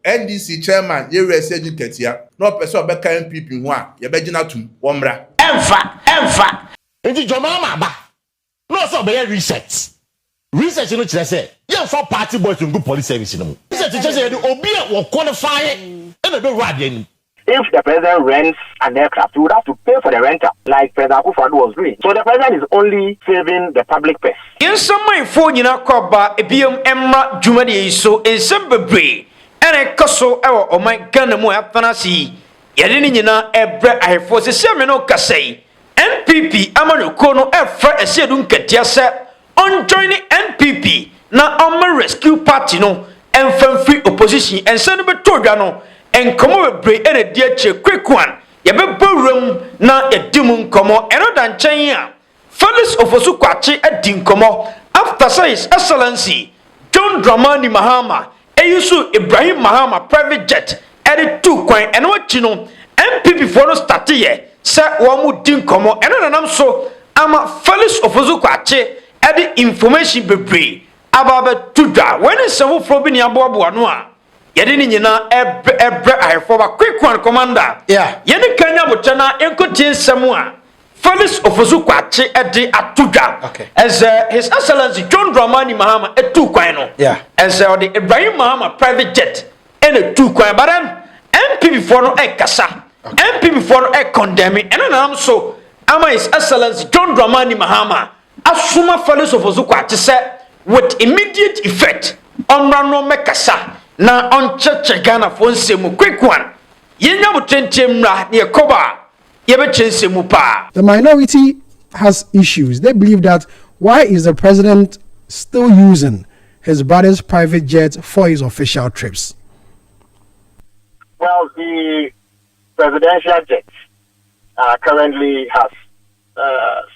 NDC chairman Aseidu Nketiah no person obeka NPP ho a ye begina tum womra Emfa enti Mahama ba no so be research no kire say ye for party boys to go police service no research kire say obi a wo qualify e na be rad ani. If the president rents an aircraft, he would have to pay for the rental, like President Akufo-Addo was doing. So the president is only saving the public purse. In some way, for you know, Koba, Ebium Emma, Jumadi, so in some degree, and a castle, or my gun, more fantasy. Yadinina, a bread I force a seminal casse. NPP, Amano Kono, Aseidu Nketiah, on joining NPP, now on my rescue party, no, and from free opposition, and Senator Togano. And come over break and a dear quick one. Ya be room na a dimun como and than China. Fellows of Osukwachi at Dinkomo. After says Excellency John Dramani Mahama, Eyusu Ibrahim Mahama private jet, added 2 coin and what you know. NPP for no start here. Sir Wamu Dinkomo and I'm so I'm a fellows of Osukwachi added information be about Tuda when it's so from Biniaboa. Yadini nyina ebre ahefoba quick one commander. Yeah. Yeni kanya botana enkotie samua. Felix Ofosukwachi edi atuda. Okay. As His Excellency John Dramani Mahama etu kwan no. Yeah. As the Ibrahim Mahama private jet ene tu kwan but then NPP for no kasa. NPP for no condemn and I'm so ama His Excellency John Dramani Mahama asuma Felix Ofosukwachi say with immediate effect on no mekasa. Na on church Ghana for nsemu quick one. Yenya mutentem na ne koba yebe chensemu pa. The minority has issues. They believe that why is the president still using his brother's private jet for his official trips? Well, the presidential jet currently has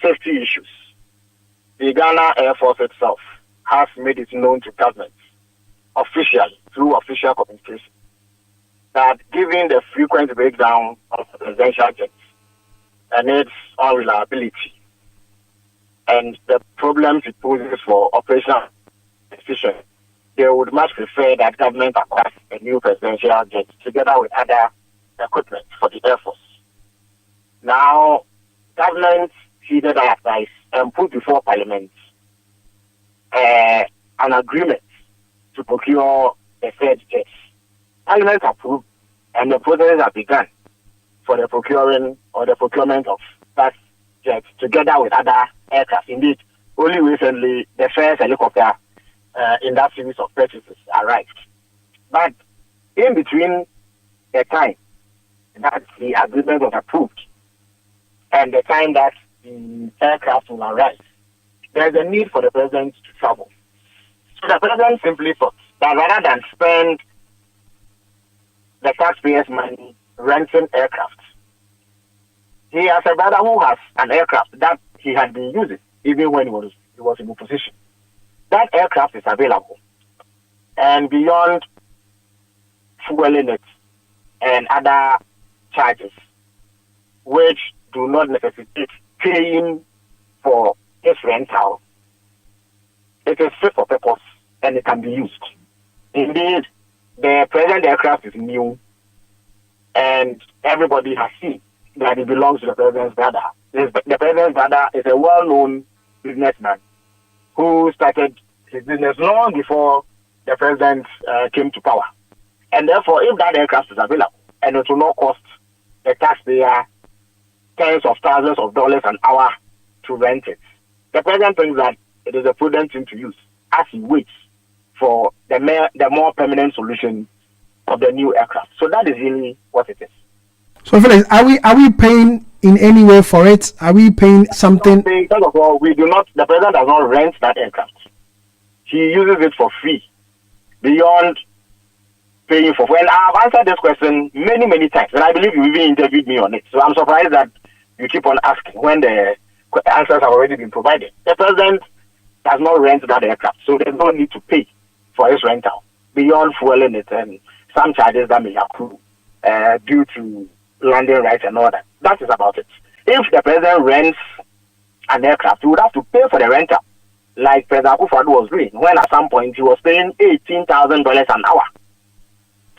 safety issues. The Ghana Air Force itself has made it known to government officially through official communication that given the frequent breakdown of the presidential jets and its unreliability and the problems it poses for operational efficiency, they would much prefer that government acquires a new presidential jet together with other equipment for the Air Force. Now, government heeded our advice and put before Parliament an agreement to procure the third jet. Parliament approved, and the process has begun for the procurement of that jet together with other aircraft. Indeed, only recently the first helicopter in that series of purchases arrived. But in between the time that the agreement was approved and the time that the aircraft will arrive, there's a need for the president to travel. So the president simply thought that rather than spend the taxpayers' money renting aircraft, he has a brother who has an aircraft that he had been using even when he was in opposition. That aircraft is available. And beyond fueling it and other charges, which do not necessitate paying for its rental, it is fit for purpose and it can be used. Indeed, the present aircraft is new and everybody has seen that it belongs to the president's brother. The president's brother is a well-known businessman who started his business long before the president came to power. And therefore, if that aircraft is available and it will not cost the taxpayer tens of thousands of dollars an hour to rent it, the president thinks that it is a prudent thing to use as he waits for the more permanent solution of the new aircraft. So that is really what it is. So Felix, are we paying in any way for it? Are we paying something? First of all, we do not. The president does not rent that aircraft. He uses it for free, beyond paying for. Well, I've answered this question many times, and I believe you even interviewed me on it. So I'm surprised that you keep on asking when the answers have already been provided. The president does not rent that aircraft, so there's no need to pay for its rental beyond fueling it and some charges that may accrue due to landing rights and all that. That is about it. If the president rents an aircraft, he would have to pay for the rental, like President Akufo-Addo was doing, when at some point he was paying $18,000 an hour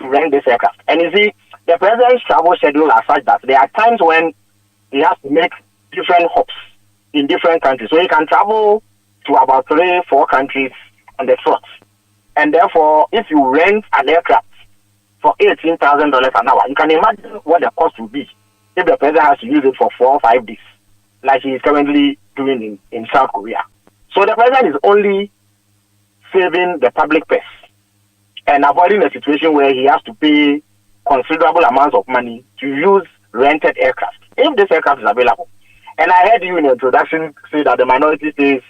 to rent this aircraft. And you see, the president's travel schedule is such that there are times when he has to make different hops in different countries. So he can travel to about 3-4 countries on the trot. And therefore, if you rent an aircraft for $18,000 an hour, you can imagine what the cost will be if the president has to use it for 4 or 5 days, like he is currently doing in South Korea. So the president is only saving the public purse and avoiding a situation where he has to pay considerable amounts of money to use rented aircraft, if this aircraft is available. And I heard you in the introduction say that the minority says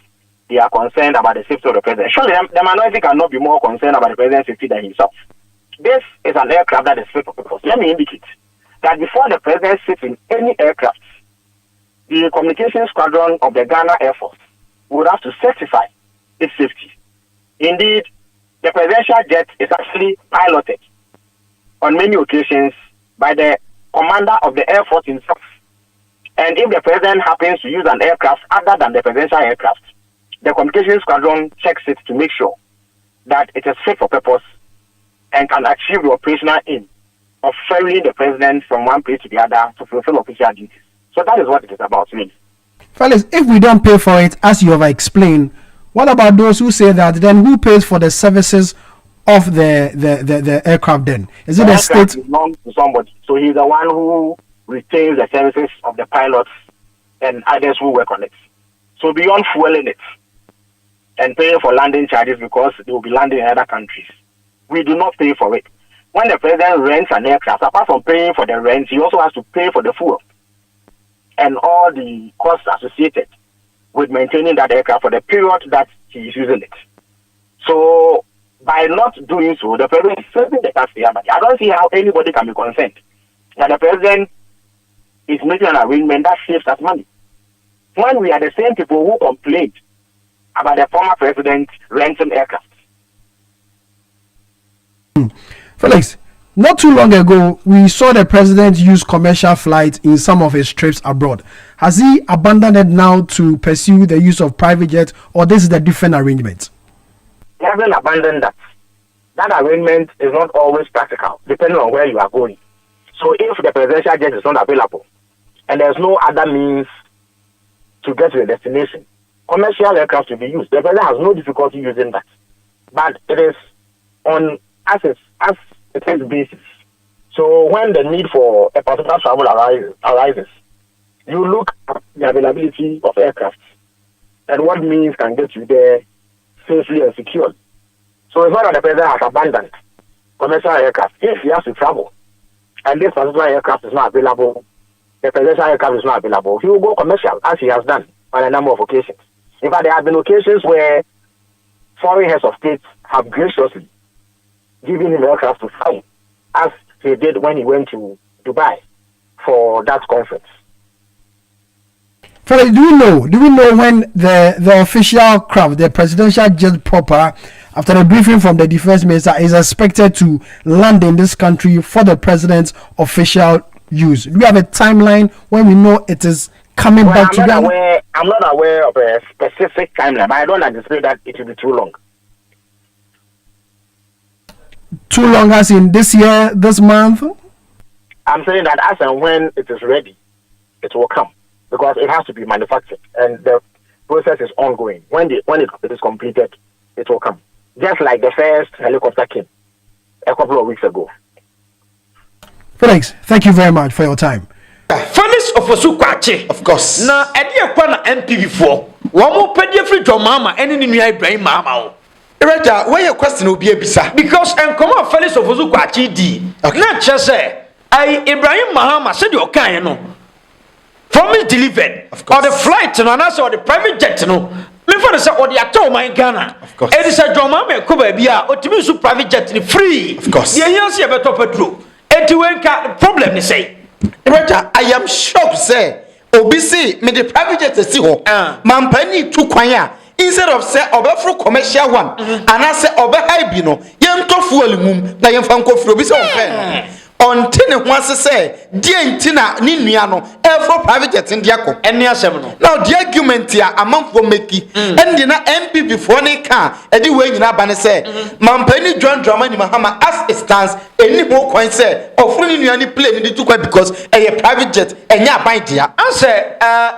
they are concerned about the safety of the president. Surely the minority cannot be more concerned about the president's safety than himself. This is an aircraft that is fit for purpose. Let me indicate that before the president sits in any aircraft, the communication squadron of the Ghana Air Force would have to certify its safety. Indeed, the presidential jet is actually piloted on many occasions by the commander of the Air Force himself. And if the president happens to use an aircraft other than the presidential aircraft, the communication squadron checks it to make sure that it is fit for purpose and can achieve the operational aim of ferrying the president from one place to the other to fulfill official duties. So that is what it is about, really. Fellas, if we don't pay for it, as you have explained, what about those who say that then who pays for the services of the aircraft then? Is it the state? It belongs to somebody. So he's the one who retains the services of the pilots and others who work on it. So beyond fueling it and paying for landing charges because they will be landing in other countries, we do not pay for it. When the president rents an aircraft, apart from paying for the rent, he also has to pay for the fuel and all the costs associated with maintaining that aircraft for the period that he is using it. So by not doing so, the president is saving the taxpayer money. I don't see how anybody can be concerned that the president is making an arrangement that saves us money, when we are the same people who complained about the former president renting aircraft. Felix, not too long ago, we saw the president use commercial flights in some of his trips abroad. Has he abandoned it now to pursue the use of private jets, or this is a different arrangement? He hasn't abandoned that. That arrangement is not always practical, depending on where you are going. So if the presidential jet is not available, and there's no other means to get to the destination, commercial aircraft will be used. The president has no difficulty using that. But it is on as it is basis. So when the need for a particular travel arises, you look at the availability of aircraft and what means can get you there safely and securely. So it's not that the president has abandoned commercial aircraft. If he has to travel and this particular aircraft is not available, the presidential aircraft is not available, he will go commercial, as he has done on a number of occasions. In fact, there have been occasions where foreign heads of state have graciously given him aircraft to fly, as he did when he went to Dubai for that conference. Felix, do we know when the official craft, the presidential jet proper, after the briefing from the defense minister, is expected to land in this country for the president's official use? Do we have a timeline when we know it is coming back to Ghana? I'm not aware of a specific timeline, but I don't anticipate that it will be too long. Too long as in this year, this month? I'm saying that as and when it is ready, it will come, because it has to be manufactured and the process is ongoing. When it is completed, it will come. Just like the first helicopter came a couple of weeks ago. Felix, thank you very much for your time. Felix Ofosu Kwache, Of course. na ɛde ɛkwa na NPP for wɔn mo pɛdi efiri John Mahama ɛne ne nua Ibrahim Mahama o. Raja, where your question will be a bisa? Because nkɔmɔ Felix Ofosu Kwache di na kyerɛ sɛ ayi Ibrahim Mahama sɛ de ɔkan no promise delivered or the flight no anaasɛ or the private jet no mefa no sɛ ɔde atɔ ɔman Ghana. Of course. Ɛde sɛ John Mahama ɛkɔ baabi a ɔtumi nso private jet ni free. Of course. deɛ yɛn nso yɛbɛtɔ petrol eti wenka problem ni sɛ. Raja, I am shocked, say, OBC, me the private jet to see ho. Mampani two kwanya. Instead of say obefro commercial one, and I say obe high bino, yen to fuel mum, na yen fan ko fro bi say on pen. ontene ho ase say die ntina ni nua no for private jet ndia ko eni asem no now the argument ya amanfo meki endi na MPP for ne ka edi we nyina ba ne say mampani John Dramani Mahama as it stands eni ho kwan say ofru ni nua ni plane ni tukwa because a private jet enya aban dia ase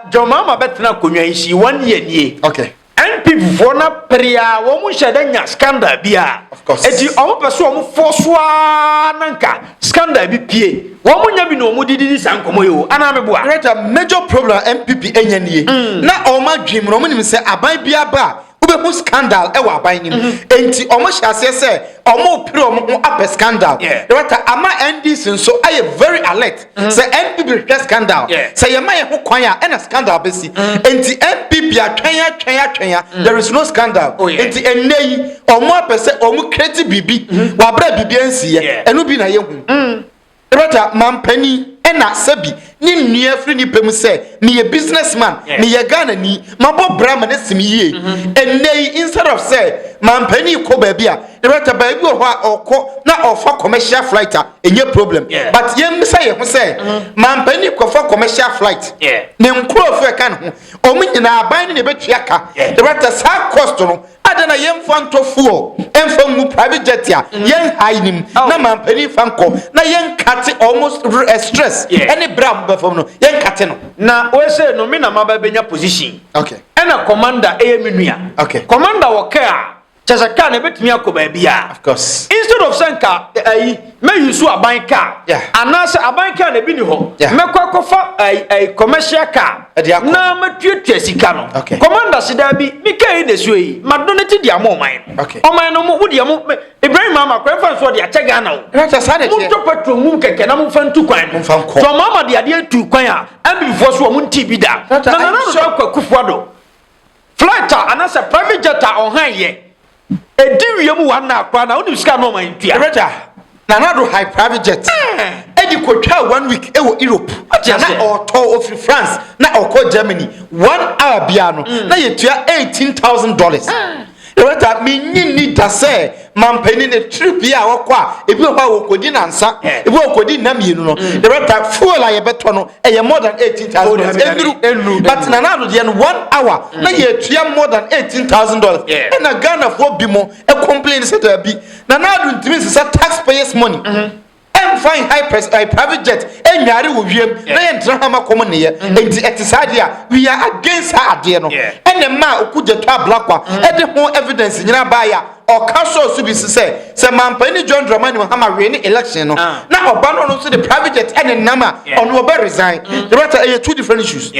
John Mahama betena konwa isi 1 year nie okay NPP for na priya wo mu hyeda nya scandal bia of course eti omo peso omo forsoa nanka scandal bi pie wo mu nya bi no mu didi sankomo yo ana meboa right a major problem MPP enya nie na oma dwim no mo nim say aban bia ba ube scandal e wa aban nim enti omo hyase say omo pire omo ho apɛ scandal right ama NDC so I very alert say NPP get scandal say yema ye ho kwan a na scandal besi enti NPP atwen there is no scandal enti enei omo apɛ say omo create bibi wa bra bibi ansi ye enu bi na ye hu right mampani ena sabi ni nnua firi ni pem say me a businessman me a Ghana ni mabo brama na simi yie enei instead of say mampani ko ba bia right ba bi ho okọ na ofa commercial flight enye problem but yem say ho say mampani ko fa commercial flight ne nkro fe kan ho omunyina aban ni betua ka right sa cost no adana yem fanto fuel emfa mu private jet ya yen hainim na mampani fanko na yen cut almost stress any bram before no yen cut no na we say no me na mababenya position okay ena commander eyemenua okay commander woka chasaka na betumi akoba bia of course instead of sanka me use aban car anase aban car na bi ni ho mekwa kofa commercial car na matuatua sika no commander sida bi mi kai na so yi madonate dia mo man oman no mo wo dia mo Ibrahim mama kwa fa so dia chega na wo rata sane mo to petrol mum keke na mo fa ntu kwan no so mama dia dia tu kwan a ambi fo so mo nti bi da na no kwa kufuado flight anase private jet on han ye ediwie mu wan na akwa na woni sika no man tua rata na na do high private jet edi kotwa 1 week e wo Europe na auto of France na oko Germany 1 hour bia no na yetua $18,000 rata me nyini da say mampani ne trip ya wokwa ebi ho wokodi na nsa ebi wokodi na mienu no the rata fuel aye beto no e more than $18,000 but na na do de 1 hour na yetua more than $18,000 e na Ghana for bi mo e complain say to bi na do ntimi say taxpayers money fine high private jet enyare wo wiem na ye ntra hama komo ne ye enti etisade a we are against her ade no ene ma okuje to ablakwa e de ho evidence nyina ba ya o kaso su bi se mampani John Dramani Mahama we ni election no na oba no so the private jet ene nama ono oba resign the matter two different issues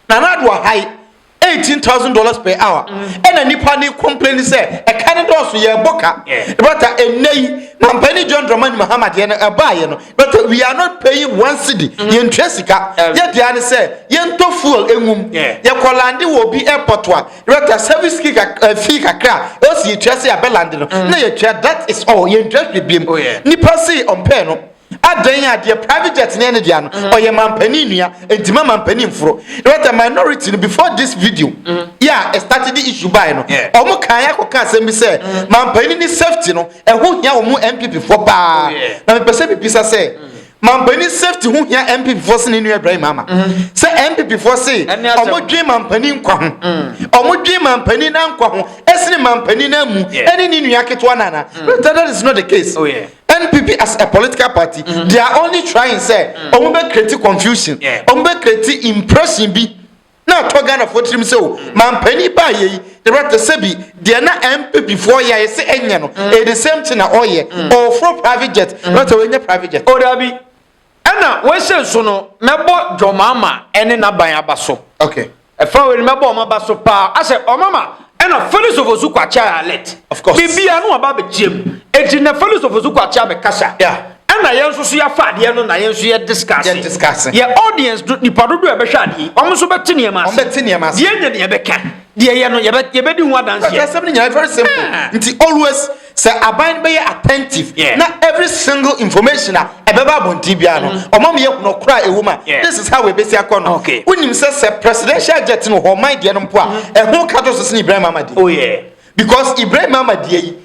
na do high $18,000 per hour and a nipa ni complain say a Canada so ye boka but enei mampani John Dramani Mahama de na buy no but we are not paying 1 cedi yen tresika ye de an say yen to fuel enwum ye kolande wo bi airport wa but service fee kakra o si trese abelande no na ye twa that is all yen trese biem nipa say on pay no adan ya de private jet na ne dia no oye mampani nua entima mampani mfuro the minority before this video started the issue by no omo kan ya koka asem say mampani ni safety no eho hia omo MPP for ba na me pese bibisa say mampani safety hu hia MPP for se ne Ibrahim mama say MPP for say omo dwe mampani nkwa ho omo dwe mampani na nkwa ho esine mampani na mu ene ni nua ketwa nana that is not the case NPP as a political party they are only trying say omo be create confusion omo be create impression bi na to Ghana for trim so mampani ba ye the right to say bi they na MPP for ya say enye no the same thing na oye or for private jet not when your private jet o da bi ana we say so no mebo jomama ene na ban abaso okay e fa we mebo o mabaso pa ase o mama ena Felix of Ozukwacha alert of course bibia no aba be chiem enti na Felix of Ozukwacha be kasa ena yenso so ya fa de no na yenso ye discuss ye audience do ni padodo e be hwa de o so be tene ma de enya ne ye be ka de ye no ye be di ho dance ye something very simple nti always say aban be attentive na every single information a ebeba bonti bia no omam ye kuno kura ewuma this is how we be see akono unim say presidential jet no ho mind de no mpo a e ho kato so Ibrahim Mama de oh yeah because Ibrahim Mama de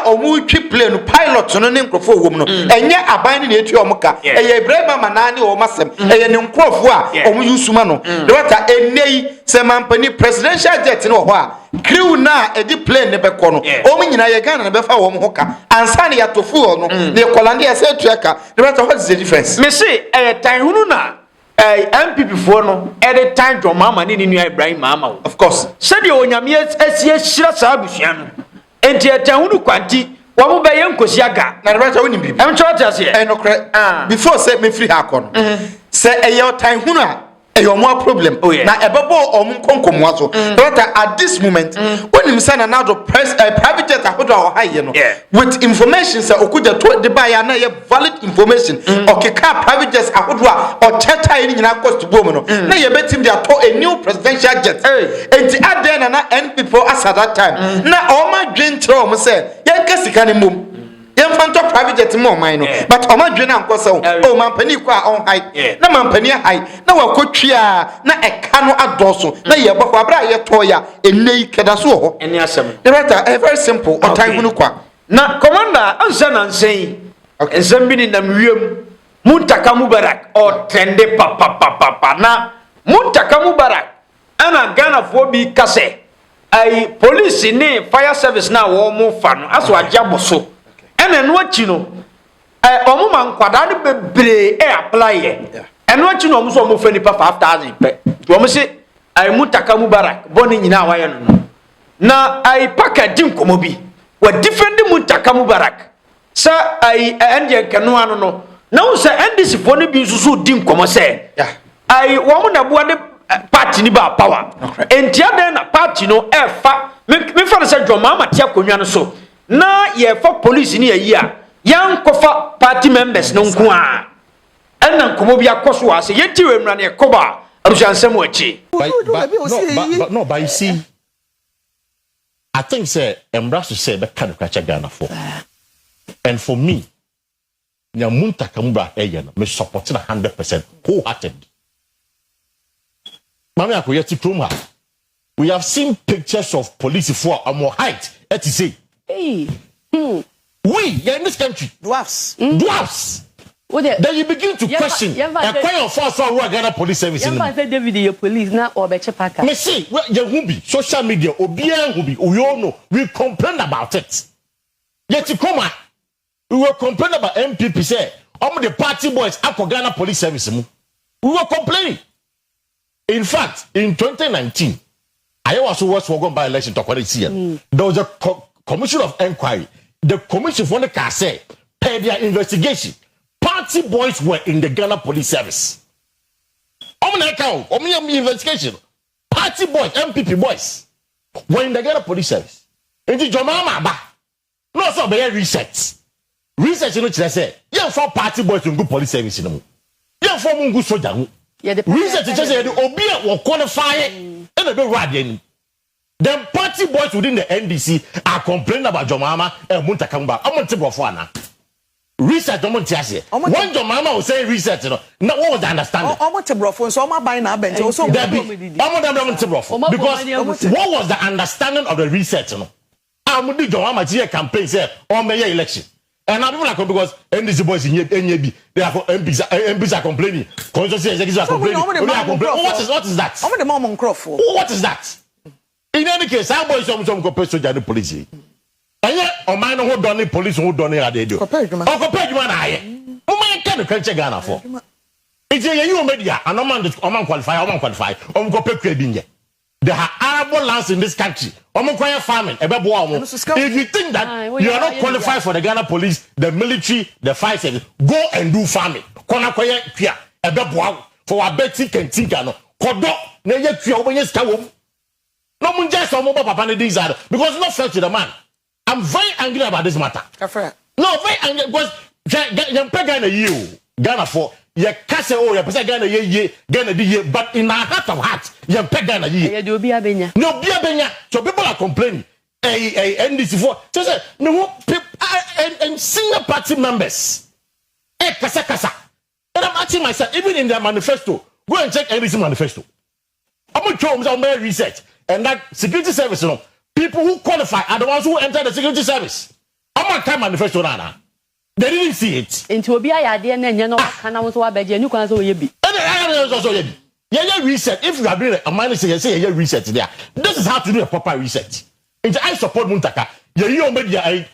omu twi plane pilot no ne nkrofo wom no enye aban ne etu omuka eye Ibrahim manane o masem eye ne nkrofo a omu yusuma no de wata enei se mampani presidential jet no ho a crew na edi plane ne beko no omu nyina ye Ghana ne befa wo hoka ansa ne yatofu no ne kolande ya se tuaka de wata what is the difference me say tan hunu na NPP for no every time John Mahama ni nua Ibrahim Mahama of course said the onyame asie hyira sa abusua no enti tan hunu kwanti wo mo be ye nkosi aga na de wata woni bi em church ase no kre before say me free ha kono say eye tan hunu a eyo mo problem na ebebo omu konkomo so but at this moment when him say na do press private jet ahodo a high no with information say okuja to the buy na ye valid information okeka private jet ahodo a o cheta ni nyina cost bom no na ye betim dey to a new presidential jet enti aden na NPP as at that time na o ma dwentre o mo say ye nkasika ne mom Yemfanto private jet mo man no but o ma dwe na nkosa o mampani kwa on high na mampani high na wakotwia na eka no adoso na ye bako abra ye toya enei keda so ho eni asem the matter very simple o time hunu kwa na commander ansa na nsɛn nsɛm bi ni nam wiem Muntaka Mubarak o trende papa na Muntaka Mubarak ana Ghana fo bi kase ai police ni fire service na wo mo fa no aso agya so ene no achi no omo man kwada ne bebre apply ye eno achi no omo so omo fa nipa 5000 pe to omo se ai Muntaka Mubarak boni nyina waye no na ai paka din komo bi wa defend Muntaka Mubarak sa ai ende kanu anu no na wo se NDC fo ne bi nsusu din komo se ai wo mo na bo de party ni ba power entia den na party no efa me fa se John Mahama tia konwa no so na ye for police ni ayi a yan kofa party members no nko a enna nkomo bi akoso ase yenti wemra ne koba arusansem achi but you see I think say embrace say be kan kwacha Ghana for and for me nya Muntaka Mubarak no me support na 100% wholehearted mama akoyeti kroma we have seen pictures of police for more height et say hey we in this country dwarfs then you begin to question a kind of force for Ghana police service in David your police na obeche paka me see you be social media obia hubi we all know we complain about it yet come we were complaining about NPP say the party boys akọ Ghana police service mu we were complaining in fact in 2019 I was for by election to there was a commission of inquiry. The commission for the car said, per their investigation, party boys were in the Ghana police service. Investigation. Party boys, NPP boys, were in the Ghana police service. And the Jomama no so be research. Research no say, yeah, for party boys in good police service no. Yeah, for mungu soja. Research just say obia will qualify and be radiant. The party boys within the NDC are complaining about Jomama and Muntaka Mubarak. I'm going to tell you research. When Jomama was saying research, what was the understanding? I'm going to tell so I'm buying a bench. Because what was the understanding of the research? I'm going to do Jomama campaign say on May election. And I'm like because NDC boys in NAB, they are MPs are complaining. Constituency are complaining. What is that? I'm the mom on Crawford. What is that? In any case, our boys some compare soldier the police. And yet, on mine who done the police who done it at the do. Compared to man, who man can catch Ghana for? It's a new media, and no man qualify, compare credit. There are arable lands in this country. Farming. If you think that you are not qualified for the Ghana police, the military, the fire service, go and do farming. For a betting can think no. Kodo na ye tua obenye ska wom. No mun just so papa ne these are because it's not fair to the man. I'm very angry about this matter. No, very angry because Ghana you Ghana for ye kase o ye pese Ghana ye Ghana di ye but in our heart of hearts ye Ghana ye. Ye do obi abenya. No obi abenya. So people are complaining. NDC for say no and senior party members. Kasa. And I'm asking myself even in their manifesto, go and check NDC manifesto. I'm going to show them research and that security service people who qualify are the ones who enter the security service. I'm not manifesto nana. They didn't see it. Into be a idea and you know can I was what by you can also be. Yeah, reset. If you are doing a minus say yeah reset there. This is how to do a proper reset. And I support Muntaka. You media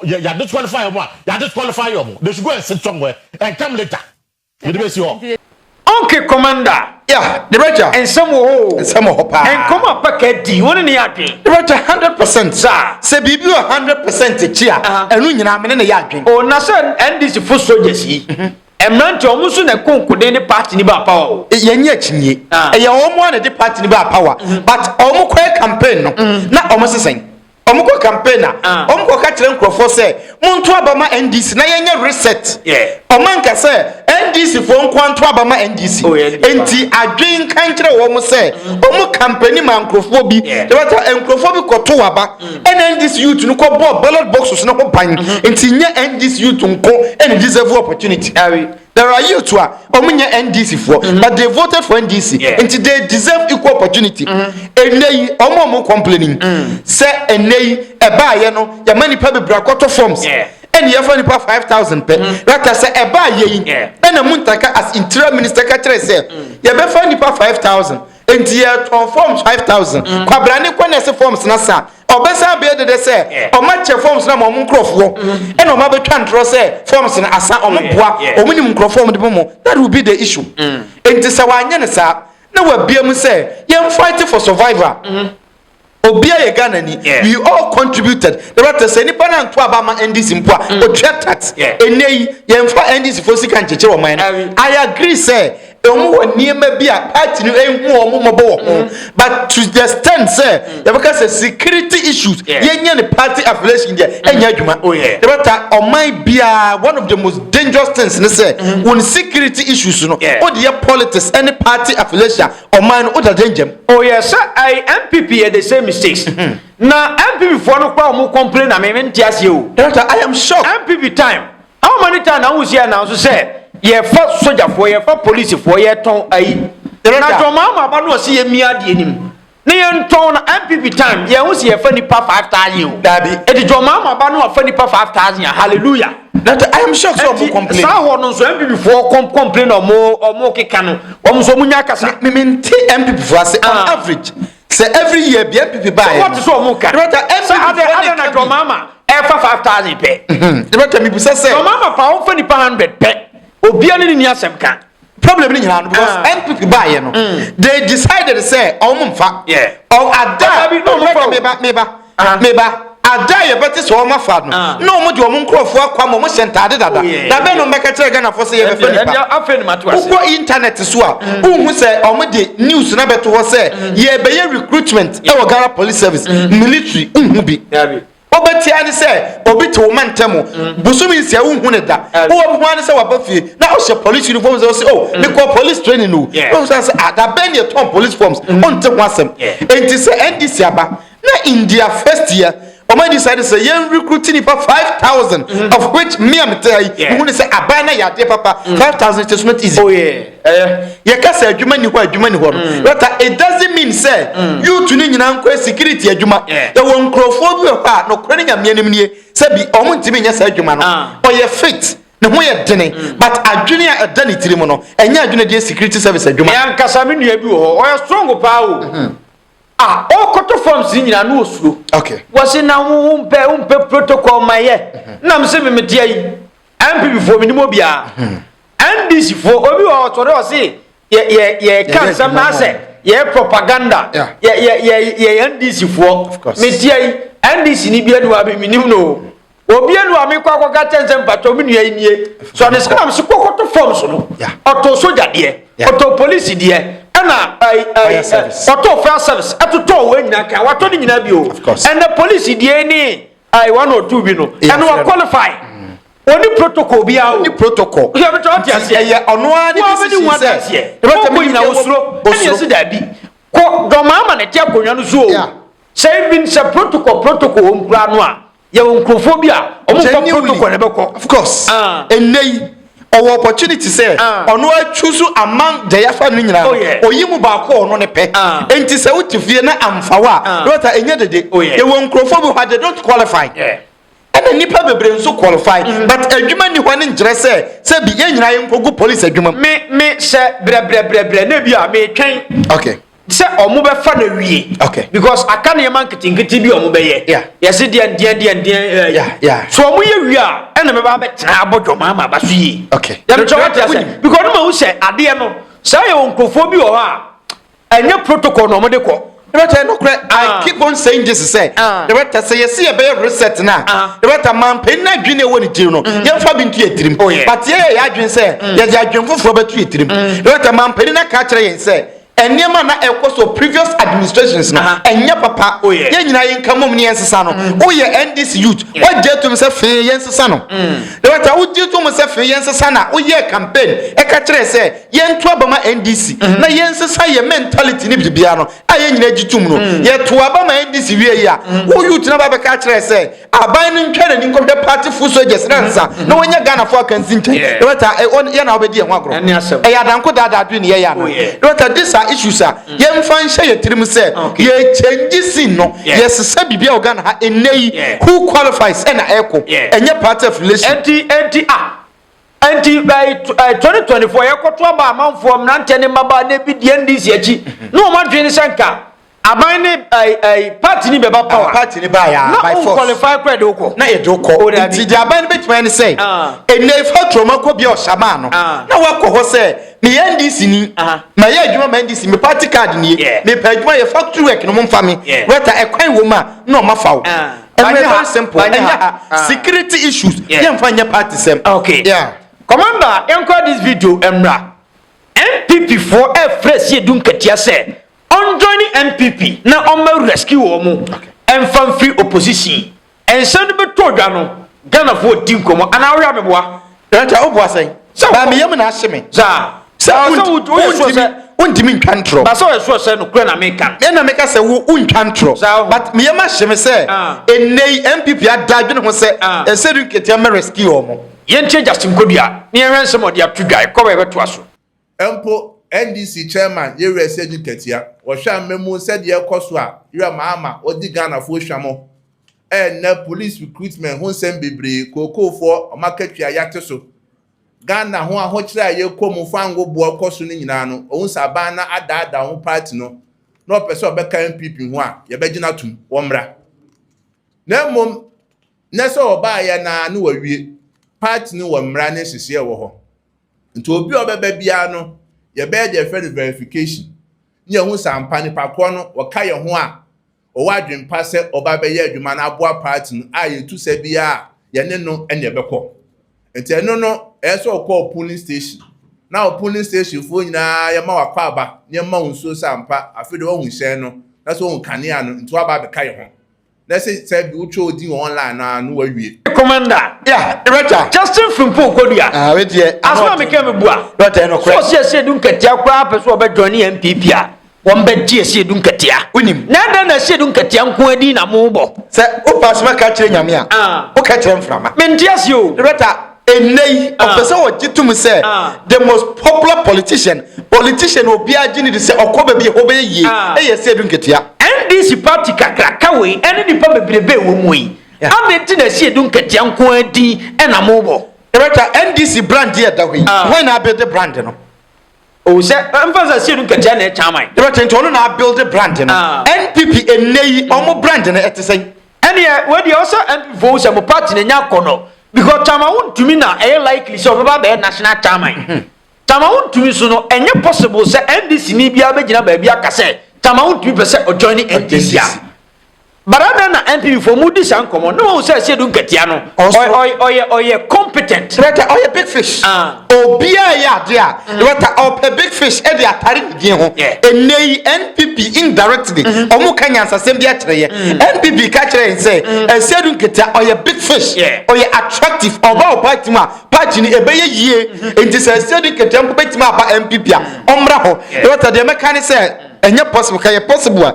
you disqualify one. You disqualify you. They should go and sit somewhere and come later. Okay, Commander. Yeah, the Roger. And some hopper. And come up packet D. One in the yard. The Roger 100%, sir. Say be 100% cheer. And when you're in the yard. Oh, Nassan and this full soldiers. And man, almost in a conk with any party in about power. Yenye, you almost a party in about power. But almost campaign, not almost the same. Omko campaigner omko ka kire nkrofo se monto abama NDC na yenye reset omanka se NDC fo nkwanto abama NDC enti adwen kan kire wo mo se omo campaign ma nkrofo bi de wata nkrofo bi koto aba NDC youth no ko ballot boxes no ko ban enti nye NDC youth nko any deserve opportunity. There are youth who are NDC for, but they voted for NDC, and they deserve equal opportunity. And they are complaining. Say, and they a buy, you know, your money probably bracket forms. And you have only 5,000 pay. Like I say, a buy, and a Muntaka as interim minister, say, you have only 5,000. And you forms 5,000. Kwabrani kwana se forms nasa. Obesa be de say, o match forms na mo nkrofo. And o ma be twantro say forms na asa o mo boa. O minim nkrofo de mo. That will be the issue. And say wanye ne sa na wa biam say, you fighting for survivor. Obia ye Ghana ni we all contributed. The right to say ni pana nto abama NDC mpoa o tax enei ye mfa NDC for sika ncheche wo man. I agree say omo wo niema bia party no enhu omo mobo but to the extent say you because security issues yenye ne party affiliation there enya adwuma the right o man bia one of the most dangerous things ne say when security issues no o the politics any party affiliation o man o da danger. Oh yes, I NPP the same mistakes. Now NPP for no problem complain. I mean, I am shocked. NPP time. How many times I was here now to say, yeah, for soldier for you, for police for you, ton I. Now to mama, but no see me at the enemy. Near ton NPP time. Yeah, we see a funny pa 5,000. Daddy, it is your mama, but no funny pa 5,000. Hallelujah. That I am shocked. So complain. Sao no so NPP for complain or more kekano. So munyaka me mean NPP for say on average. Say every year be NPP buy. What is so muka? So other na your mama ever 5,000 pay. The better me say. Your mama pa offer ni 100 pay. Obi ani ni asem kan. Problem ni nyina because NPP buy no. They decided to say omumfa. Yeah. Or ada meba. Ada ye better so ma fa no. No mo de omo nkrofo akwa mo sentade dada. Da be no meka kire Ghana for say ye be fa nipa. Afeni mato ase. Uko internet so a unhu say omo de news na beto ho say ye be ye recruitment e wo Ghana police service military unhu bi. Obeti ani say obi to man temo busumi sia unhu ne da. Wo bu ani say wa ba fie na o she police uniform say oh me call police training no. O say da be ne ton police forms on te kwasem. Enti say NDC aba na in their first year Oma decided say yen recruiting for 5,000 of which me am tell you who say abana ya de papa 5,000 is not easy. Oh yeah. You can say adwuma ni ho but it doesn't mean say you to ni nyina nko security adwuma. The one crowd bi ha no kore nya me anim nie say bi omo ntimi nya say adwuma no. Oye fit ne ho ye dene but adwene a dane tirimo no enya adwene de security service adwuma. Ya nkasa me nua bi ho oye strong pa o. All quarter forms in your nose. Okay. Was in now umpe protocol my year. Nam se me dia MP before minimobia. And this for obi or to say ye can some na say ye propaganda. Ye NDC for. Of course. Me dia NDC ni bia do abi minim no. Obi anu ami kwa ka tense mpato mi nua nie. So the scam se quarter forms no. Auto soldier de. Auto police de. Na auto fire service atoto we nyina ka wato ni nyina bi o and the police dey ni one or two bi no and we qualify oni protocol bi a oni protocol you have to answer ya ono ani bi say the better me nyina osuro and yes da bi ko do mama na tia konwa no so say bin say protocol ompra no a ye onkrofo bi a omo protocol ne be ko of course enei or opportunity say or no choose among the yafa nina or yimu ba ko no ne pe enti se wutifie na amfawa what enye de they won crofo but they don't qualify and nipa bebre nso qualify but adwuma ni hwane nkyere se bi ye nyina ye nkogu police adwuma me se bre na bi a me twen okay se omo be fa na wie okay because aka na yema nketenkete bi omo be ye yes dia so omo ye wie a na me ba be tena abodwo mama ba so yi okay dem chowa tia se because no ma hu se ade no se ye onkofo bi wo ha enye protocol no omo de ko I keep on saying this say the better say you see a better reset now the better man pen na dwene woni tiri no ye fa bintu etirim but ye ya dwen say ye ja dwenfo fo betu etirim the better man pen na ka kire yen say enema na ekoso previous administrations na enya papa ye nyina yin kamom ne yensesa no wo ye NDC youth wo jetum se fe yensesa no the better wo jetum se fe yensesa na wo ye campaign e ka kire say ye nto abama NDC na yensesa ye mentality ni bibia no aye nyina jitum no ye to abama NDC wie ya wo youth na ba be ka kire say aban no ntwa ni nko de party full soldiers ransa na wonya Ghana for kan sinche the better ye na obedi en agro e ya danko dada adu ne ye ya no the better this issues are yemfan share yetirim say ye change sin no yes say bibia organ ha enei who qualifies na echo enye part of relation anti by 2024 yekoto aba amanfo mnante ne maba na bi die ndisi achi no ma dwene sanka aban ne party ni beba power party ni ba ya by force qualify credit uko na ye doko ti di aban betima ni say enei fa troma ko bia o shama no na wako ho say me NDC ni na ye adwuma ma NDC me party card ni me pa adwuma ye factory work no momfa me weta ekwan wo ma na o mafa wo very simple security issues ye mfa nya party sem okay commander encourage this video emra NPP for Aseidu Nketiah say on joining NPP na on my rescue wo mu enfam free opposition and send be to dwa no Ghana for din komo ana we ameboa renta obo asai ba me yem na ahye so untimi ntwantro ba so eso se no kura na meka na meka se wo untwantro but me yem ahye me se enei MPP adadwe ho se Aseidu Nketiah me rescue wo mu yen change Justin Kodua ne yen nsem ode atudwa ko be beto aso empo NDC chairman Aseidu Nketiah wo hwa memu se de ekoso a Mahama odi Ghana fo hwamo na police recruitment ho nsem bebre kokofo omakatwa yate so Ghana ho ahokyere a yekom fango bo koso ni nyina no ohun saban na adada ho party no na opese obeka NPP ho a ye begina tum wo mra na mom na so oba ya na no wawie party no wo mra na hihye wo ho nti obi obeba bia no ye be de friend verification nye ho sampa ni pakro no wo ka ye ho a o wadwen pa se oba be ye adwuma na aboa party no a ye tu se bia ye ne no ene ebekọ nti eno no eso call polling station na polling station fo nyina ye ma wakọ aba ne ma unso sampa afede wo hunhyen no na so hun kanea no nti aba be ka ye ho na se bi ucho odi online na no wawie commander Reta Justin Frimpo Kodua we die asma me ke me bua Reta no so Aseidu Nketiah kwa person obe join NPP a won be die Aseidu Nketiah unim na da na Aseidu Nketiah nko adi na mo bo se o pass ma ka kire nyame a o ka kire mframa me ntiase o Reta enei opese o gitum say the most popular politician obi agini de say okoba bi ho be ye Aseidu Nketiah NDC party kakraka we ene nipa bebrebe wo mu yi amenti na Aseidu Nketiah nko adi na mo bo Reta NDC brand here da hwi when na build the brand no o se emphasize Aseidu Nketiah na chairman Reta ntono na build the brand no NPP enei omo brand na etesai ene we dey also NPP vote some party na nya kono because chairman won to me na likely so baba be national chairman chairman won to me so no enye possible say NDC ni bia be gina ba bia ka say chairman won to me person o join NDC barada na NPP for mudi san komo no say Aseidu Nketiah no oye competent Reta oye big fish obia ya dia Reta ope big fish e dey atare din ho enei NPP indirectly omo kanyansa sem bia kire ye NPP ka kire say Aseidu Nketiah oye big fish oye attractive oba party ma party ni ebeye yie enti say Aseidu Nketiah mpo betima ba NPP a omra ho Reta de meka ni say enye possible ka ye possible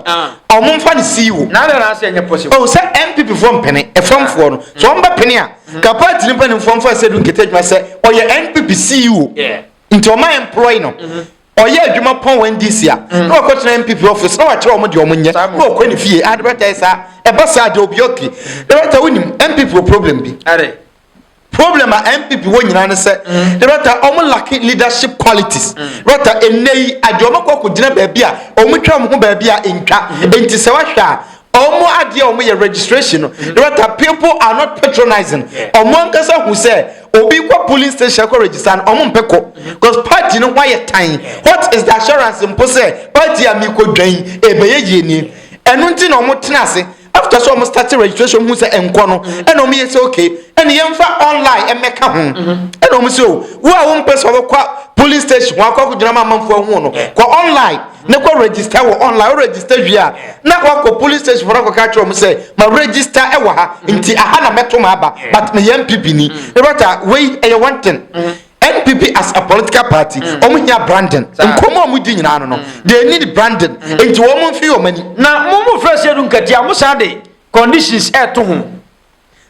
omumfa ni CEO na na say enye possible say NPP from penny e from for no so omba penny a ka party ni panin fom for Aseidu Nketiah say oye NPP CEO into o my employee no oye adwuma pon NDC a no ko tena NPP office no wa kire omo de omo nye no ko ni fie advertiser e ba sa de obi oki de wata wonim NPP problem bi problem a MPP wo nyina ne se the better omo lack leadership qualities better enei adwoma kokko gina ba bia omo twa mo ho ba bia entwa enti se wa hwa omo ade omo ye registration no the better people are not patronizing omo nkasa hu se obi kwa police station ko register omo mpeko because party no why time what is the assurance mpo se party ami ko dwan ebeye ni enu nti na omo tena ase after so almost started registration who say enkono and no me say okay and yemfa online e meka ho and no me say wo a won person wo kwa police station wa kwa kudina mamfo ho no kwa online ne kwa register wo online wo register via na kwa police station for ka tro me say ma register e wa ha nti aha na meto ma aba but me MPP ni e better we e one thing NPP as a political party, omunya branding. Nkomo omudi nyina no. They need branding. Enti wo mo fi o mani. Na mo mo fresh Aseidu Nketiah mo sa de conditions e to ho.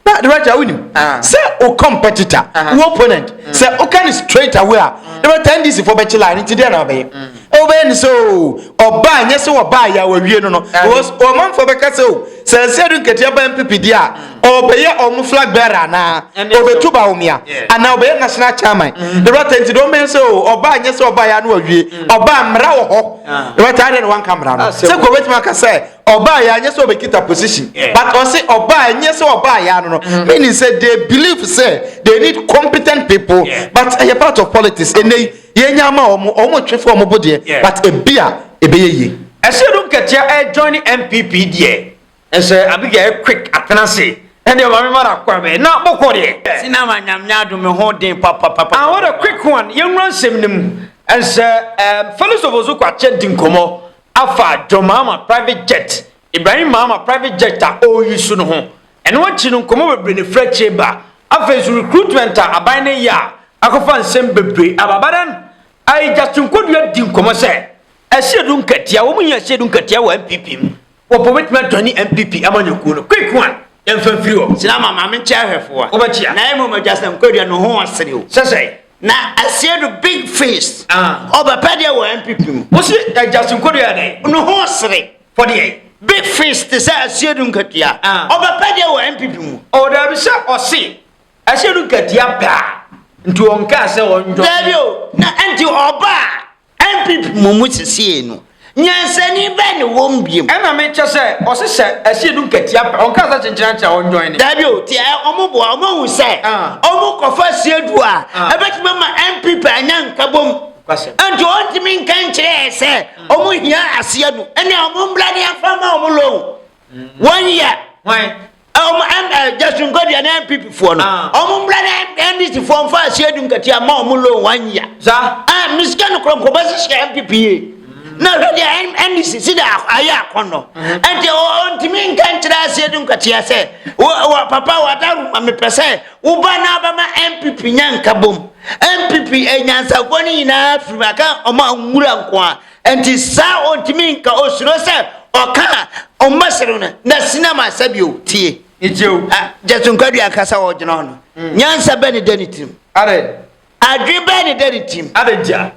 Na the right winim. Say o competitor, o opponent, say o can straight away. The right this for bachelor nti dey na obey. Obey ni so oba nya se oba ya wawie no no. O man for beka so say Aseidu Nketiah ba MPP dia obey o flag bearer na obetu ba omia ana obey national chairman. The right nti do men so oba nya se oba ya no wawie oba mra wo ho. The right dey no one camera no. Say go wait maka say oba ya nya se obekita position but o say oba nya se oba ya no meaning say they believe say they need competent people but a part of politics and they yenyama omo twefo omo bode but ebia ebeyeye Aseidu Nketiah join NPP there and say abiga quick atenase and the mama mara kwa me na boko de sinama nyamnya do me ho den papa I want a quick one young run semnim and say fellows of ozu kwa chedin komo afa Mahama private jet Ibrahim Mahama private jet a o yusu no ho and what chinu komo bebre ne fresh chamber after recruitment aban ne ya akofa nsem bebre ababadan ai just nkodua din komo se Aseidu Nketiah wo munya Aseidu Nketiah wa MPP wo prometment to ni MPP amanyaku no quick one emfa free o sinama mama nche ahwefo a obachia na emo ma just nkodua no ho asere o sese na Aseidu big face obapade wa MPP mu wo si just nkodua dey no ho asere for the big face te say Aseidu Nketiah obapade wa MPP mu o da bi se o si Aseidu Nketiah pa ntu onka se onjo Dario na anti oba MPP mumu sisi no nyansani be ne wombiem e na me che se o se se Aseidu Nketiah pa onka sa chenchena cha onjo ni Dario ti omo hu se omo kofa Aseidu a ebetima ma MPP anyanka bom anti ontimi nkan kire se omo hia Aseidu ene omo mblade afama omo lo 1 year why just ngodi na MPP for no omo mblade NDC for fa Aseidu Nketiah ma omo lo 1 year za miska no krom ko basi MPP na ready NDC sida aya akono enti ontimi nkan kire Aseidu Nketiah se wa papa wadaru ma mepese wo ba na ba ma MPP nyanka bom MPP enyansa kwani na Afrika omo nwura nko a enti sa ontimi nka osuro se oka omasero na sinama sabio tie ejeu just nkwadua kasa wo gina no nyansa be ne danitim are adwe be ne danitim are ja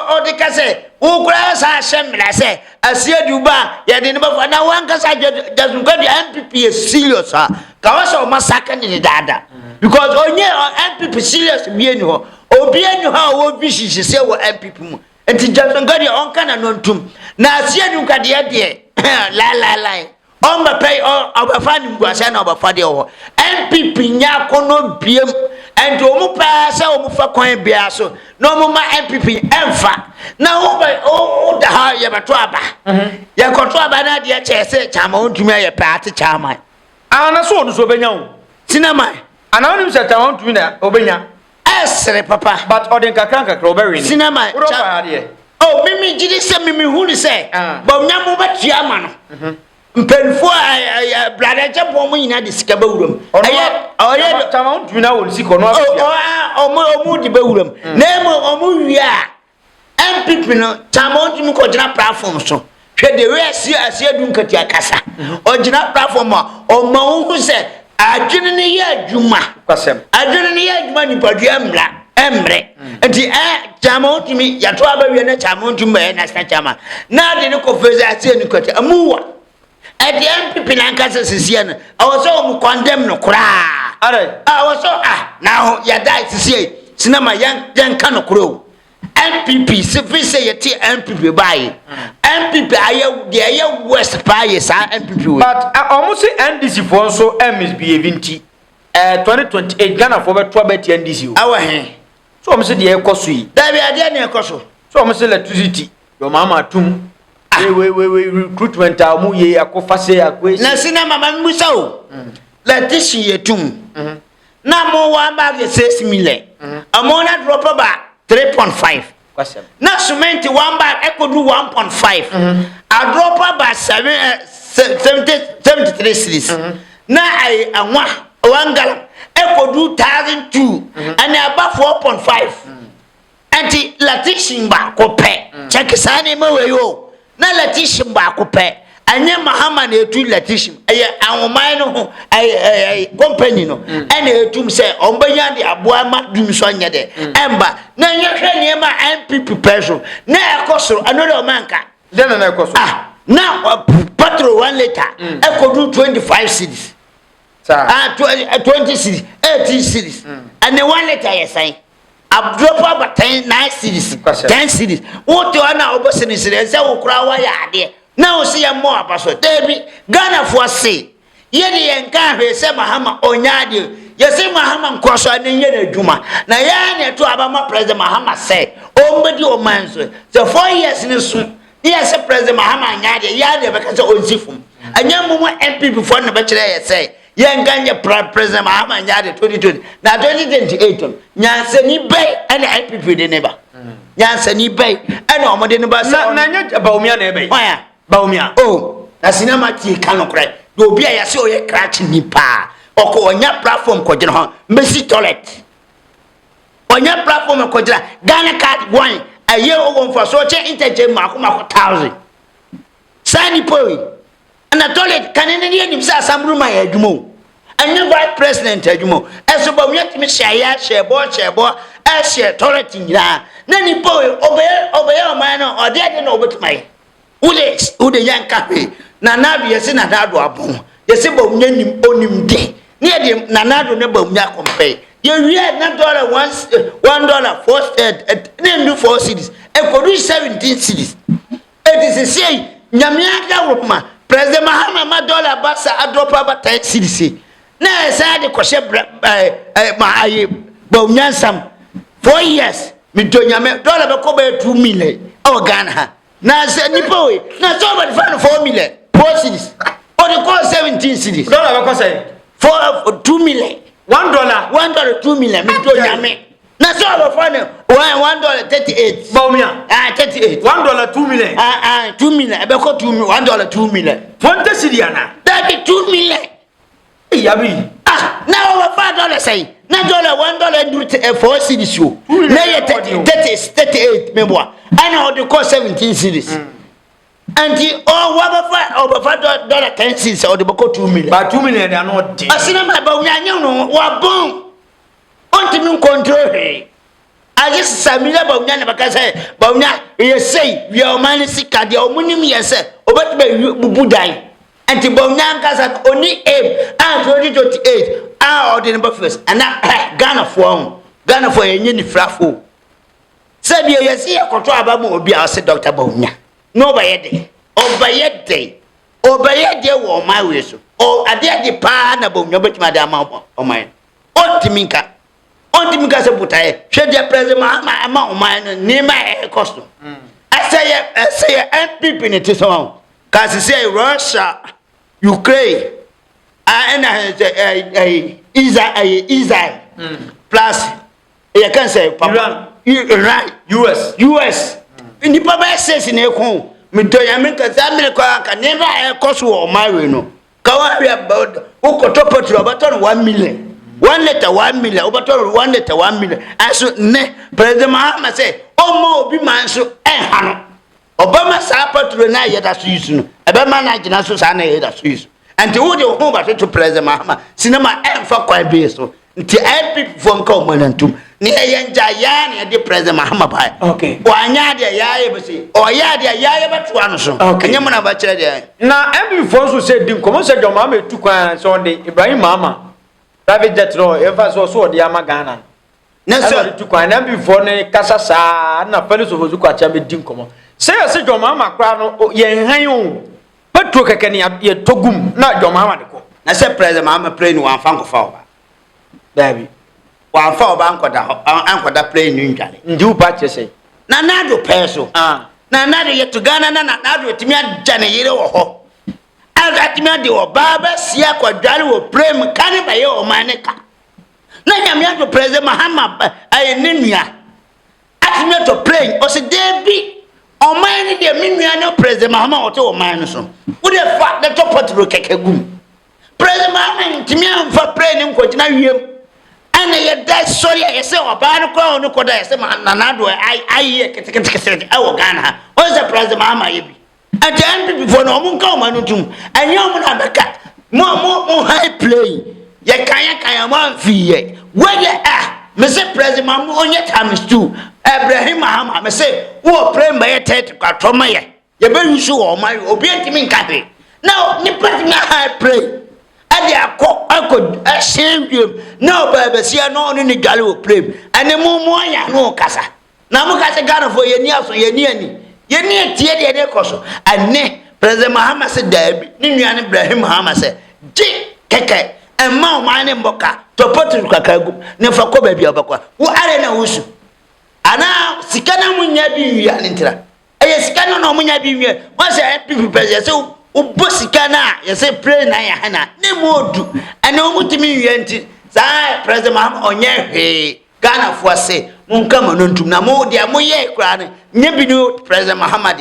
o de kase wo kura sa shemla se Aseidu ba ya de ne ba na wan kasa just nkwadua MPP is serious ha ka wo so masaka ne dada because onye MPP serious bi eni ho obi eni ho wo bi shishi se wo MPP mu enti just nkwadua onka na nontum na Aseidu Nketiah de la Omba pay obafani ngwasa na obafade ho MPP nya kono biem and omu pa se omu fa kwan bia so no omu ma MPP emfa na o da ha ye beto aba ye koto aba na de chese chama ontumi ye party chama ana so onu so benya wo sinama ana onu se chama ontumi na obenya esre papa but odin kakra obewini sinama chama de oh mimi jidi se mimi huni se bom nya mo batua ama no mpenfo brother champo mo nyina de sika bawuram oye chama ontumi na wo sika no omo di bawuram na mo omo wi a MPP no chama ontumi ko gina platform so hwe de we Aseidu Nketiah kasa o gina platform o ma hu se adwene ne yɛ adwuma kwasem adwene ne yɛ adwuma nipadua mra emre nti chama utimi yato abawie na chama utimi na sta chama na de ne kofeza Aseidu Nketiah amuwa ade NPP na nkasa sisia no awoso mu condemn no kura awoso now ya die sisia sinama yan ka no kura NPP se yeti NPP bai NPP aye West Paye sa NPP we but almost NDC for so misbehaving ti 2028 Ghana for beto abeti NDC awa he so almost the ekoso yi da bi ade na ekoso so almost electricity your mama tum we recruitment amu ye akofa se akwesi na sinama mamusa o letishi yetum na mo wa ba 6 million amona drop ba 3.5 na cement one bag ekodu 1.5 a drop by 73 cities na ai anwa one gallon ekodu 1,002 and about 4.5 anti latishin ba ko pe check sane mawe yo na latishin ba ko pe anya Mahama na etu latishin aye anwoman no ho company no ene etum se ombanya de aboa ma dum so anya de emba na nyehwe ne ma NPP peso na ekosoro anodo manka den na ekosoro na petrol 1 liter ekodu 25 cedis sa 20 cedis 18 cedis and 1 liter yesan abdropa ba 9 cedis 10 cedis what you na obosini cedis se wo kura wa ya ade now see a more apostle David Ghana for say yedi yenka hwe se Mahama onyade yesi Mahama nkoso ane yene adwuma na ya ne to abama president Mahama say ombedi o manso the 4 years ni so yes president Mahama anyade ya de be ka se onzifum anya mumu NPP for na be kire ye say yenganye president Mahama anyade 2020 na 2028 nyanse ni bay ene NPP de neba nyanse ni bay ene omode ne ba say na nya ba omia na ebe why Baumia na sinama ti kanu krai do obi a yase oye crash ni pa oko onya platform ko gina ho mesi toilet onya platform ko gina Ghana card one aye owo mfa so che interchange mako 1,000 sani poi na toilet kanene ni enim sa asambru ma ya adwumo anya vice president adwumo eso Baumia ti me share toilet nyina na ni poi obeye o man no ode ade no obetumai ude yanka pe na nadu yesi na nadu abon yesi ba unya nim onim de ne de na nadu ne ba unya kompe ye wie na $1 $4 ne ndu 4 cedis e kodu 17 cedis it is say nyamia da woma president Mahama ma dollar basa adropa ba 10 cedis na esa de kwhye ma aye ba unya sam 4 years mi do nyame dollar be ko ba 2 million o Ghana ha na se nipa we na so ba fan 4 million 4 cities or the cost 17 cities dollar ba ko say for 2 million $1 2 million me to nyame na so ba fan $1.38 ba umia 38 $1 2 million 2 million e be ko $1 2 million fonte sidiana that be 2 million yabi na over $5 say na $1 do 4 cities so na ye 38 me boa and all the cost 17 cities and the over $5 10 cities or the boko 2 million but 2 million they are not dead asina ma ba unya no wa bon on ti min control he I just samila ba unya na baka say ba unya ye say we are man sika de omunim ye say obet ba bubu dai and the ba unya nkasa oni aim and 2028 or the number first and Ghana for yenye ni frafo said you see a control about obi a say Dr. Baunya no bayede obayede wo my way so o ade ade pa na Baunya betima da ma o my ontiminka se butaye hwe dia president Mahama ama o my ni ma e cost I say NPP ne tiso cause say Russia Ukraine and Israel plus you can say Iran US ni papa says in ekon me do ya me ka America ka never e cost o my we no ka wa about o ko to petrol about 1 million 1 liter 1 million about 1 liter 1 million aso ne president Mahama say o mo obi man so ha no Obama sa petrol na ye da so use no ebe man na gina so sa na ye da so use and the wood home at to President Mahama, cinema and for quite be so. Until NPP phone call Manantum, near Yan and the President Mahama by. Okay. Why Yadia Yabasi, or Yadia Yaba Twanson. Okay, Yamana Bacha. Now, every phone who said, Dim, come said your mamma took on Sunday, Ibrahim Mama. David Jetro, ever so the Yamagana. Necessary to quite before Casasa, and a fellow who took a chabby dinkomo. Say, I said your mamma crown, yen hayon. But took a canny up your togum, not your mamma. I said, President Mahama playing one funk of our. Baby. One for uncle that playing usually. Do patch say. Nanado peso. Nanado yet to Ghana, Nanado to me at Janayero or ho. I got me at the Obaba, Siaka, Jalo, or Prem, Cannibal or Manica. Nanyamia to President Mahama, I Ninia. Ask me to play, or say, Debbie, or mine, the Miniano President Mahama or two minus. Would have fought the top of the Kekagum. President Mahama, Timian for playing him, and I died sorry, I say, or Barnacle, no Koda, Nanado, I our Ghana. What's the President Mahama? At the end before no one come on, and you have a cat. More high play. Yakaya one fee. Where you are, Mr. President Mamu on your time is too. Ibrahim Mahama, I say, who pray by a tet to my. You're very sure my obedient in country. Now, you put me high play. I could shame you. No, baby, see, I know any gallow play. And the more no casa. Now, Mukasa Ghana for your near, so you're near me. You're near Tia de Coso. And ne, President Mahama said, Debbie, Ninian Ibrahim Mahama said, Jake, Keke, and Mount Mining Boka, to put to Kakagu, never go baby Obaka. Who are in a wish? And now, Sikana Munya be an intra. A Sikana no Munya be here. What's a people president? So, Ubosikana, you say, pray Nayana, no more do. And no more to me, Yanti. Say, President Mahama on your Ghana for say, Munkama Nuntum, Namo, dear Moye Cran, Nebino, President Mahama,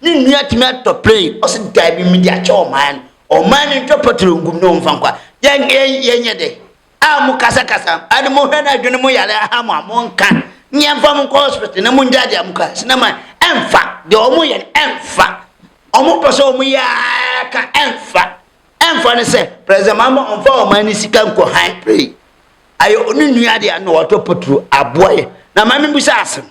Nia to play, or sit diving media show man, or man interpreter no Fanqua. Yang Yanyade. Ah, Mukasa Casa, and Mohana Junamoya Hama, Monka, Niam Fam Hospital, Namundadia Mukas, Nama, Enfa, the Omoyan Enfa. Omopaso Muyaka Enfa. Enfa say, President Mama on 4 minutes can go high play. I only knew I know to put through a boy. Now, my members ask him.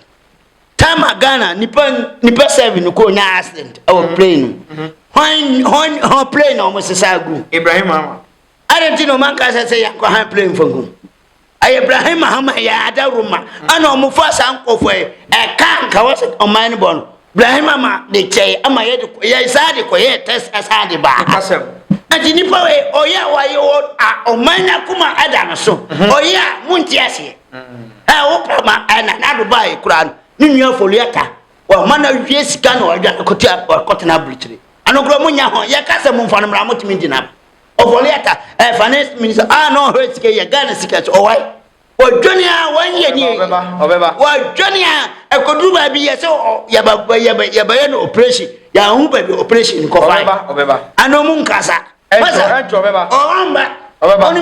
Tama Ghana, Nipa 7, no go accident, our plane. When her plane almost a sagu. Ibrahim Mama. I don't know, man, can say I'm going to plane for you. I Ibrahim Mahama, ya Roma. I know Mufasa uncle for a can't was it on mine bone. Ibrahim Mama, they say, I'm a head, yes, I declare test as I did. And in Nipa, oh yeah, why you are Omana Kuma Adam so. Oh yeah, Muntiasi. I hope and another buy a crown. New Foliata. Well, Mana yes can or Cotia or Cotton Abritry. And Ogromunya, Yakasa Munfanam Ramotimindina. Of Foliata, a finance minister, I know her scale, Ghana secrets, or why? Well, Junior, 1 year, well, Junior, I could do my BS or Yabayano operation, Yahuba operation in Kofa. I know Munkasa. Only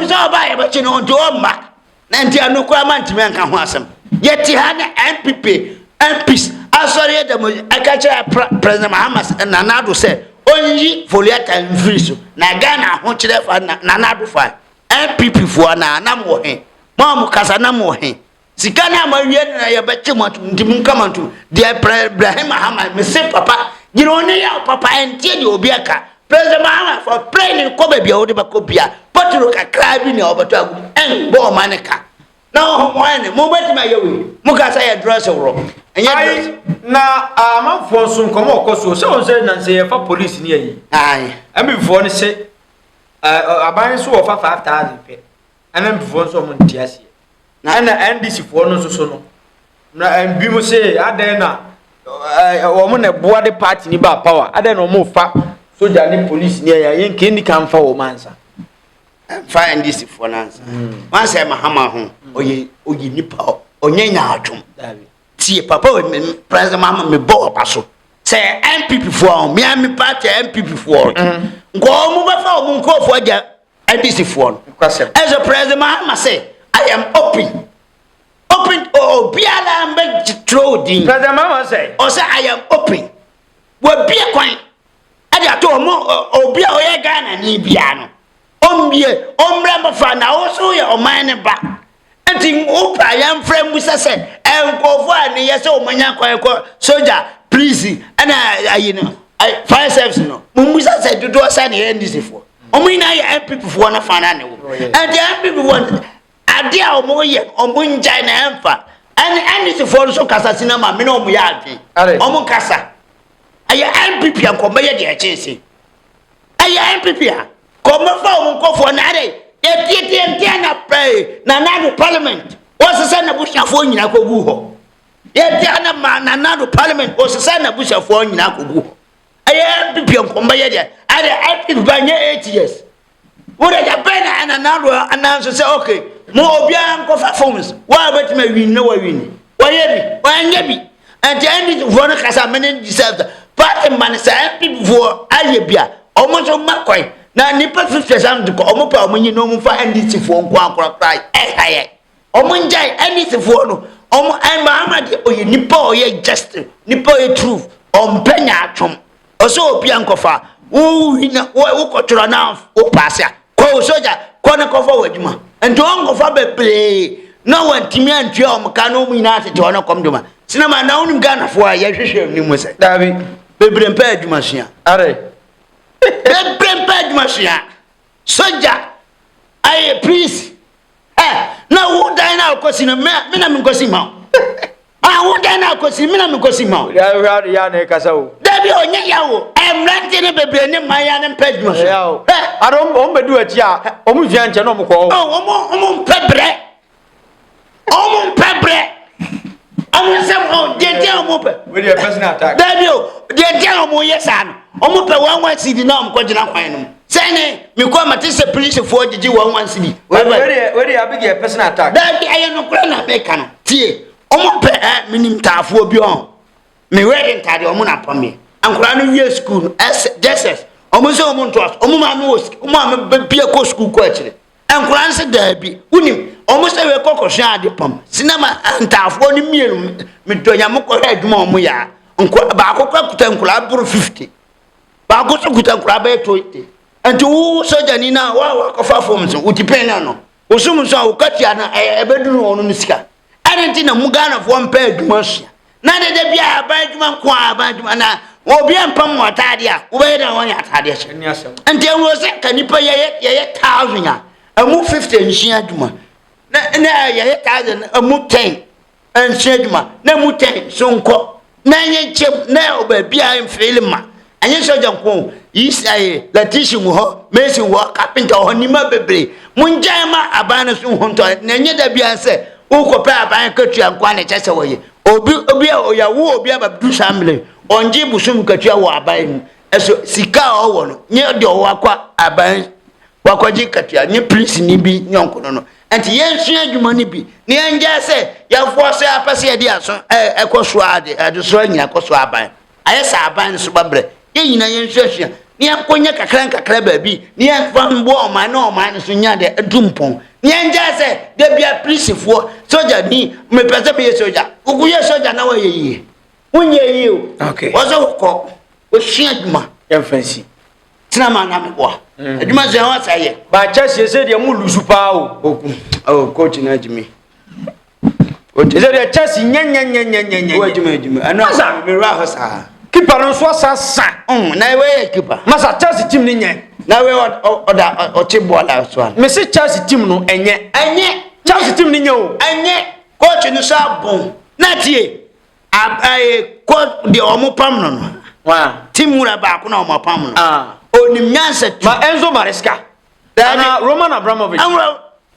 so by but you know, to Omba. Nantia no Kraman to man can wasm. Yet he had NPP, MPs. I sorry, I catch a President Mahama and Nanado said, only Foliata and Friso. Nagana, won't you for Nanado fire? NPP for Nanamohe. Mamu Casanamohe. Sikana Marian, I bet you want to come on to dear Ibrahim Mahama, Mr. Papa. You don't know Papa and tell you, Biaka. President Mahama for playing Kobe Odibacopia, but to look at Crabini over to and Bo Manica. No, one moment my way. Mukasa dress a room. And yet, now I'm for some Comoko, so and say for police near you. Aye, and before they say, I buy so for 5,000 pay, and then before someone tears you. And this for no so no. And people say, I dare not. A woman a body party about power. I don't know more fat. So the police near you can't come for mansa. Find this for an answer. Once I'm a hammer home, or ye nipper, or Yanya. See, Papa, President Mamma, me bore passo. Say, MPP for me, I'm party MPP for. Go move for Munko for ya, and this is for. As a President Mamma say, I am open. Open, oh, be alarmed, President Mamma say, or say, I am open. Well, be a coin. I obi a oye Ghana ni bia no omra mafa na wo so ye oman ne ba enti opa yam frem bu sese enkofo ani ye se omanya kwakọ soldier police ana ayi no fire service no mumbu sese dodo sa ne NDC fo omina ye NPP fo na fa na ne wo enti NPP fo ade a omo ye omo njai na emfa NDC fo so kasa sinama me na omo ya adwe omo kasa aye NPP anko ye de echese aye NPP a come from Kofo Nade, yet na pray, Nanado Parliament, was a son of Busha for Yinakogu. Yet Nanado Parliament was a son of Busha for Yinakogu. I am Pipion Combaydia, I acted by 8 years. What I got better and another announcer say, okay, more young Kofa phones. Why but may we know a win? Why Yabi? And the end of one has a minute deserved. But the man is people for Ayabia, almost on my na nipa 50% ko omo pa omo nyi no mo fa NDC fo nko akora cry omo njai NDC fo no omo ai Mahama de oye nipa oye just nipa oye truth ompenya atwom oso obi ankofa wo kotoro na o pass ya ko soja ko na kofa wadwuma ento onkofa bebre na wantimi antwa omo ka no mu ina atete ono komduma sinama na unim Ghana fo a ye hwehwe ni mu se dabi bebre mpa adwuma sua are Bad machine. Soldier, I please. Now who die now? Cause in a minimum cosimo. I won't die now because minimum cosimo. Yana Casao. Debbie on Yao. I am renting a baby in my young pet machine. I don't do it, yeah. Omujan Janomco. Oh, Pebre. Oh, Pebre. I want some dear with your personal attack. Dear General, yes, son. Almost one city now, Quadrant. Say, me come at this police for the G1 city. Where do you begin a personal attack? That I am no grand American. Tea, almost minim tafu beyond. Me wedding taddy or moon upon me. And Crown Year School, as almost a month was, Omama be a co school question. And Crown said there be, Unim, almost a cocoa shard pump. Cinema and taff 1 million, me to Yamoko head more muya. Uncle Bako Kutan 50. Bako Kutan Krabe 20. And to soldier Nina, walk of our forms, Utipeno. Usumusa, Katiana, a bedroom on Niska. I didn't think a Mugan of 1 pair to Mercia. Neither there be a badman qua badmana, or be a pump tadia, where I want tadia. And there was a canipa yet 1,000. A move 50 and she had one. Now, 1,000, a move 10 and Shedma, no move 10, so called. Nine chip now, but be I am failing ma. And yes, I don't go. East I, Letitia, Mason walk carpenter or Nima Bebre. Munjama, Abanas, Hunter, Nanya de Biase, Uko Papa and Country and Quana Chessaway. Obia or Yawu, Biaba Bruce Hamley, on Jibusum Katia buying. As Sika or near the Wakwa Aban, Wakwaji Katia, near Prince Nibi, Yonkono. And the ancient you money be. Nianja say, ya force a passy idea, so a coswade, a destroying a coswaban. I saw a band subabre. In a insertion, near Cognac a crank a crabby, near one war, my no minus Sunyade, a dumpon. Nianja say, there be a priest for soldier, me present soldier. Who you soldier now a year? 1 year you. Okay. Was a cop with Shadma, your fancy. Snaman, what? You must say, by chess, you said you're Mulusupa. Oh, coaching at me. What is it? A chess in Yan? What you made me? I know some mirrors. Keep on Swassa. Now, where keeper? Massa Chelsea Timney. Now, or Chimbola one. Mrs. Chelsea Timno, and yet, Chelsea Timnino, and yet, coaching the sharp bone. Not ye. I quote the Omo Pamnon. Wow. Timura back on my Pamnon. Only Yanset, my Enzo Maresca. Dana Roman Abramovich.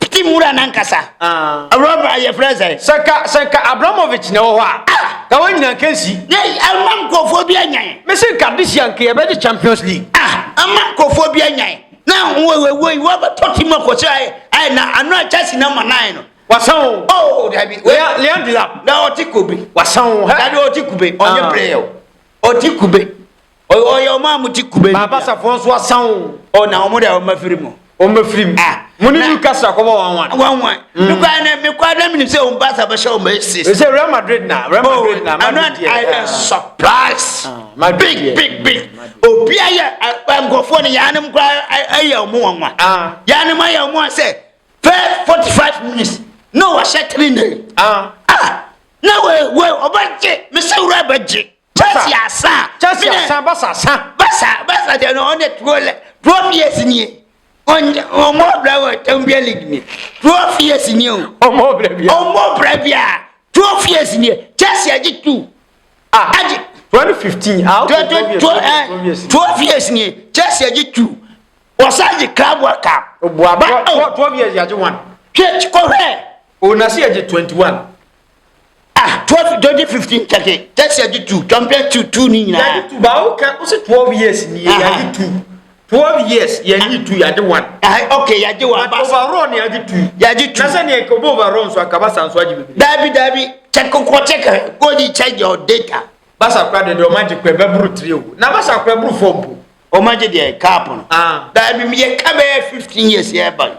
Timura Nankasa. A robber, your friend, Saka Abramovich, no. Kawanya Kensi. Nay, a mancophobia. Mr. Cardician, about the Champions League. A mancophobia. Now, we were talking about I know just number 9. What's on? Oh, Leandra. Now, Tikubi. What's on? Hello, Tikubi on your prayer. Or Tikubi. Or your mamma Tikubi. Papa Fonso was sound. Oh, now, Moda Mafrimo. Ombe film. Muni you kasa ko one. Me kwa na me say on pass abasha on basis. We say Real Madrid now. I'm not surprised. Big. Obi aye ngofo ne yanem kwa aye omo yanem aye omo say 45 minutes. No wa shetri na we obaje me say ura baje. Chelsea asa basa de no on the 12 years ni. On more bravo Tambia League me. 12 years in you. Omo bravia. 12 years in you. Chelsea aji 2. 2015. 12 years in you. Chelsea aji 2. Osaji club world cup. 12 years aji 1. Church correct. Onasi aji 21. 2015 Chelsea aji 2. Champion 2 ni na. Aji 2 ba o kan 12 years ni aji 2. 12 years, you need to yadi one. Okay, yadi one. Overall, yadi two. Yadi two. Nasa ni kobo overall so akabasa answa jibi. Dabi. Check. Go di check your data. Basa kwa de omaji kwa bebru 3. Na basa kwa bebru 4. Omaji de cap no. Dabi me ka be 15 years here ban.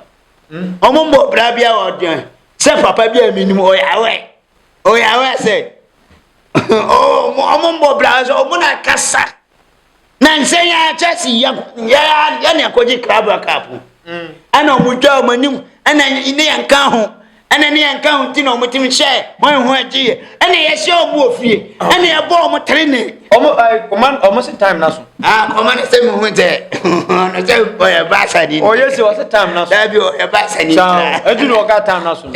Omombo brabia odian. Se papa bia minim oyawe say. Omombo brazo omuna kasa. Nanse ya Chelsea ya ne akoji club cup. Ana omutwa omanim ana ine yanka ho. Ana ne yanka ho ti na omutimi share. Hon ho agie. Ana ye share omu ofie. Ana ye bo omu training. Command almost time na so. Command say mo hunte. No say boy basa di. Yes was the time na so. Dabi o e basa ni. Edu no ka time na so.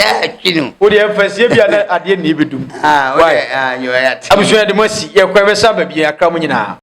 Kinu. O de emphasize e bia na ade na ibedum. Why? You are at. Abushwe de mosi ye kwa besa ba bia akra mo nyina.